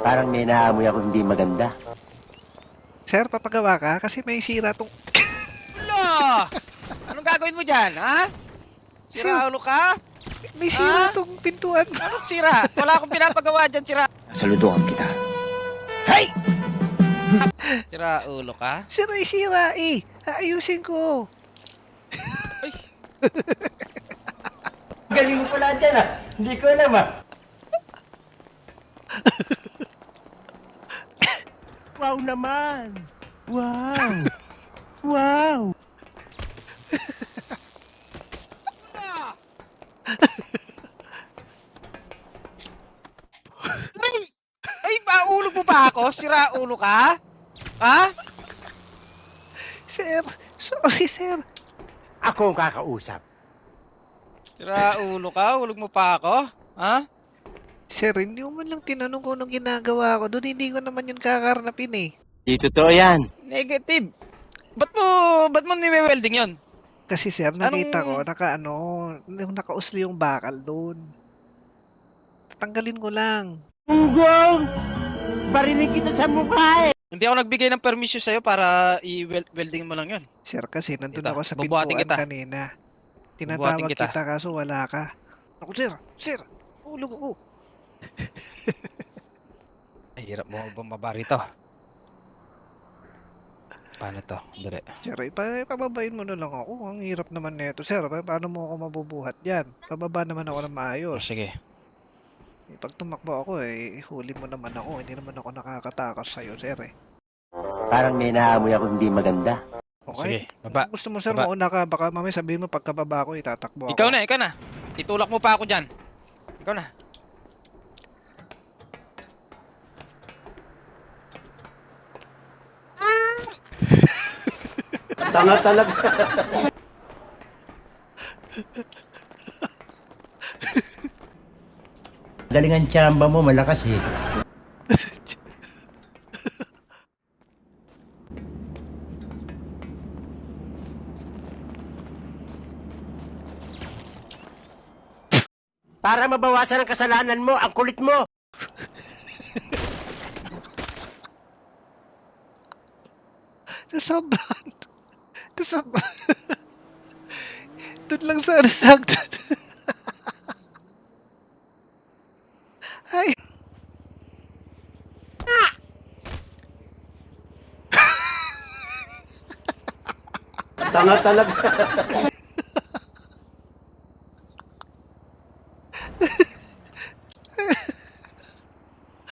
Parang may naamoy ako hindi maganda. Sir, papagawa ka? Kasi may sira tong... Lo! Anong gagawin mo dyan, ha? Sira ulo ka? May sira Ah? tong pintuan. Anong sira? Wala akong pinapagawa dyan, sira. Saluduhan kita. Hey! Sira ulo ka? Sir, ay sira eh. Aayusin ko. Ay, Galing mo pala dyan ah. Hindi ko alam ah. Wow naman. Wow. Wow. ay, maulog mo ba ako? Sira ulo ka? Ha? Sir, sorry sir. Ako ang kakausap. Sira ulo ka? Ulog mo pa ako? Ha? Sir, hindi mo man lang tinanong ko anong ginagawa ko. Doon hindi ko naman yun kakarnapin eh. Di totoo yan. Negative. Ba't mo ni-welding yun? Kasi sir, nakita ko, Anong- yung nakausli yung bakal doon. Tatanggalin ko lang. Gunggong! Barinig kita sa mukha eh. Hindi ako nagbigay ng permission sa'yo para i-welding mo lang yun. Sir, kasi nandun Ito, ako sa bubuhatin pintuan kita. kanina. Bubuhatin Tinatawag kita. kita kaso wala ka. Ako, sir, ulog ako. Ay, hirap mo bumaba rito. Paano to? Dali. Sir, ipababain mo na lang ako. Ang hirap naman nito. Sir, paano mo ako mabubuhat yan? Pababa naman ako ng Oh, maayos. sige. Pag tumakbo ako, huli mo naman ako. Hindi naman ako nakakatakas sa'yo, sir eh. Parang may naamoy ako hindi maganda. Sige, Okay? baba. Kung gusto mo, sir, Baba. mauna ka. Baka mamaya sabihin mo, pagkababa ko, itatakbo ako. Ikaw na. Itulak mo pa ako dyan. Ikaw na. Tanga talaga. Galingan tsamba mo, malakas eh. Para mabawasan ang kasalanan mo, ang kulit mo. Nasobran. Nasobran. Doon lang sa nasagdan. Ay. Tanga talaga.